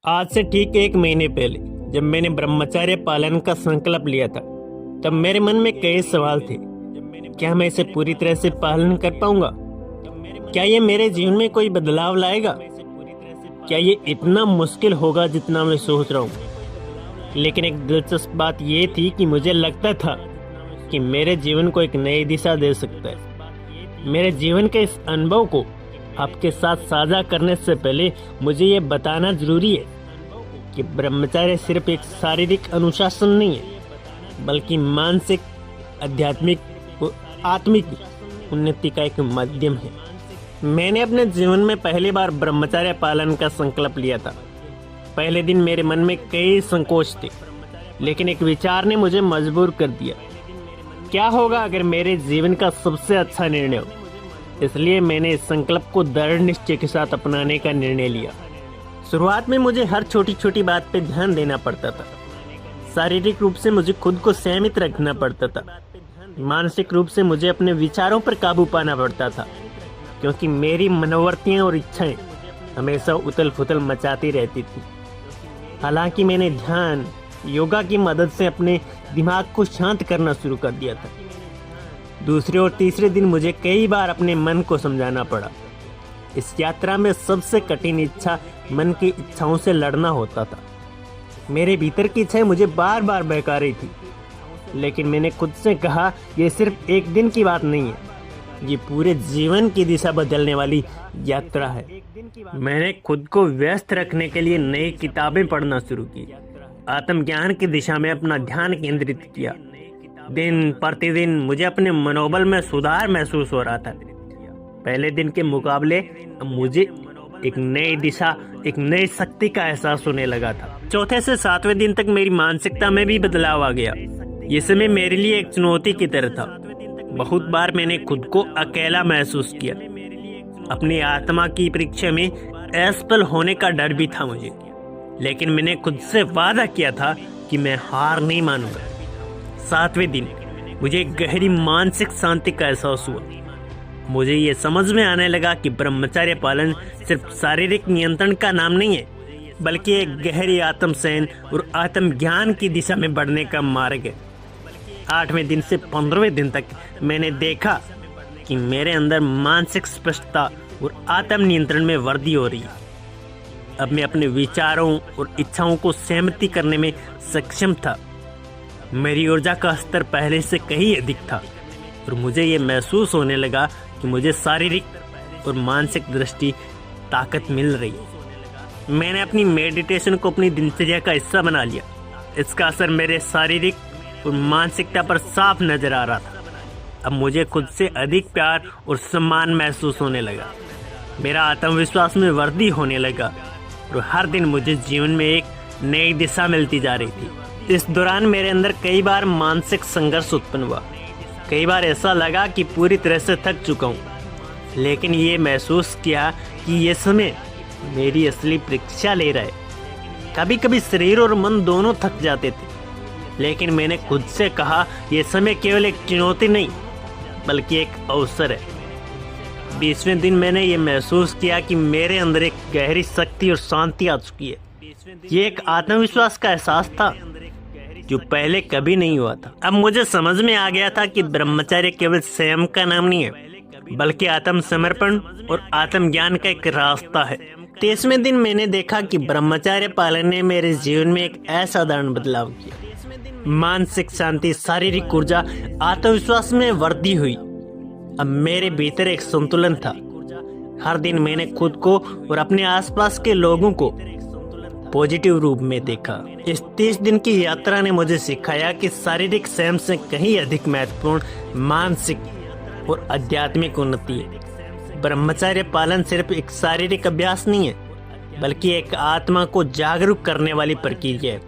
आज से ठीक 1 महीने पहले जब मैंने ब्रह्मचर्य पालन का संकल्प लिया था, तब मेरे मन में कई सवाल थे। क्या मैं इसे पूरी तरह से पालन कर पाऊंगा? क्या ये मेरे जीवन में कोई बदलाव लाएगा? क्या ये इतना मुश्किल होगा जितना मैं सोच रहा हूँ? लेकिन एक दिलचस्प बात ये थी कि मुझे लगता था कि मेरे जीवन को एक नई दिशा दे सकता है। मेरे जीवन के इस अनुभव को आपके साथ साझा करने से पहले मुझे ये बताना जरूरी है कि ब्रह्मचर्य सिर्फ एक शारीरिक अनुशासन नहीं है, बल्कि मानसिक, आध्यात्मिक और आत्मिक उन्नति का एक माध्यम है। मैंने अपने जीवन में पहली बार ब्रह्मचर्य पालन का संकल्प लिया था। पहले दिन मेरे मन में कई संकोच थे, लेकिन एक विचार ने मुझे मजबूर कर दिया। क्या होगा अगर मेरे जीवन का सबसे अच्छा निर्णय हो? इसलिए मैंने इस संकल्प को दृढ़ निश्चय के साथ अपनाने का निर्णय लिया। शुरुआत में मुझे हर छोटी छोटी बात पे ध्यान देना पड़ता था। शारीरिक रूप से मुझे खुद को संयमित रखना पड़ता था। मानसिक रूप से मुझे अपने विचारों पर काबू पाना पड़ता था, क्योंकि मेरी मनोवृत्तियां और इच्छाएं हमेशा उथल पुथल मचाती रहती थी। हालांकि मैंने ध्यान, योगा की मदद से अपने दिमाग को शांत करना शुरू कर दिया था। दूसरे और तीसरे दिन मुझे कई बार अपने मन को समझाना पड़ा। इस यात्रा में सबसे कठिन इच्छा मन की इच्छाओं से लड़ना होता था। मेरे भीतर की इच्छाएं मुझे बार बार बहका रही थी, लेकिन मैंने खुद से कहा, यह सिर्फ एक दिन की बात नहीं है, ये पूरे जीवन की दिशा बदलने वाली यात्रा है। मैंने खुद को व्यस्त रखने के लिए नई किताबें पढ़ना शुरू की, आत्मज्ञान की दिशा में अपना ध्यान केंद्रित किया। दिन प्रतिदिन मुझे अपने मनोबल में सुधार महसूस हो रहा था। पहले दिन के मुकाबले अब मुझे एक नई दिशा, एक नई शक्ति का एहसास होने लगा था। चौथे से 7वें दिन तक मेरी मानसिकता में भी बदलाव आ गया। ये समय मेरे लिए एक चुनौती की तरह था। बहुत बार मैंने खुद को अकेला महसूस किया। अपनी आत्मा की परीक्षा में असफल होने का डर भी था मुझे, लेकिन मैंने खुद से वादा किया था कि मैं हार नहीं मानूंगा। 7वें दिन मुझे एक गहरी मानसिक शांति का एहसास हुआ। मुझे ये समझ में आने लगा कि ब्रह्मचर्य पालन सिर्फ शारीरिक नियंत्रण का नाम नहीं है, बल्कि एक गहरी आत्म सहन और आत्मज्ञान की दिशा में बढ़ने का मार्ग है। 8वें दिन से 15वें दिन तक मैंने देखा कि मेरे अंदर मानसिक स्पष्टता और आत्म नियंत्रण में वृद्धि हो रही है। अब मैं अपने विचारों और इच्छाओं को सहमति करने में सक्षम था। मेरी ऊर्जा का स्तर पहले से कहीं अधिक था और मुझे ये महसूस होने लगा कि मुझे शारीरिक और मानसिक दृष्टि ताकत मिल रही है। मैंने अपनी मेडिटेशन को अपनी दिनचर्या का हिस्सा बना लिया। इसका असर मेरे शारीरिक और मानसिकता पर साफ नजर आ रहा था। अब मुझे खुद से अधिक प्यार और सम्मान महसूस होने लगा। मेरा आत्मविश्वास में वृद्धि होने लगा और हर दिन मुझे जीवन में एक नई दिशा मिलती जा रही थी। इस दौरान मेरे अंदर कई बार मानसिक संघर्ष उत्पन्न हुआ। कई बार ऐसा लगा कि पूरी तरह से थक चुका हूँ, लेकिन ये महसूस किया कि ये समय मेरी असली परीक्षा ले रहा है। कभी कभी शरीर और मन दोनों थक जाते थे, लेकिन मैंने खुद से कहा, ये समय केवल एक चुनौती नहीं, बल्कि एक अवसर है। 20वें दिन मैंने ये महसूस किया कि मेरे अंदर एक गहरी शक्ति और शांति आ चुकी है। ये एक आत्मविश्वास का एहसास था जो पहले कभी नहीं हुआ था। अब मुझे समझ में आ गया था कि ब्रह्मचर्य केवल संयम का नाम नहीं है, बल्कि आत्म समर्पण और आत्मज्ञान का एक रास्ता है। 23वें दिन मैंने देखा कि ब्रह्मचर्य पालन ने मेरे जीवन में एक असाधारण बदलाव किया। मानसिक शांति, शारीरिक ऊर्जा, आत्मविश्वास में वृद्धि हुई। अब मेरे भीतर एक संतुलन था। हर दिन मैंने खुद को और अपने आसपास के लोगों को पॉजिटिव रूप में देखा। इस 30 दिन की यात्रा ने मुझे सिखाया कि शारीरिक संयम से कहीं अधिक महत्वपूर्ण मानसिक और आध्यात्मिक उन्नति है। ब्रह्मचर्य पालन सिर्फ एक शारीरिक अभ्यास नहीं है, बल्कि एक आत्मा को जागरूक करने वाली प्रक्रिया है।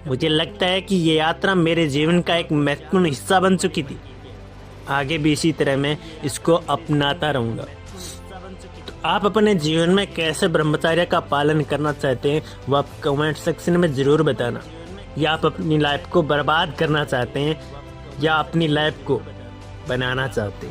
मुझे लगता है कि ये यात्रा मेरे जीवन का एक महत्वपूर्ण हिस्सा बन चुकी थी। आगे भी इसी तरह मैं इसको अपनाता रहूंगा। आप अपने जीवन में कैसे ब्रह्मचर्य का पालन करना चाहते हैं, वो आप कमेंट सेक्शन में ज़रूर बताना। या आप अपनी लाइफ को बर्बाद करना चाहते हैं या अपनी लाइफ को बनाना चाहते हैं।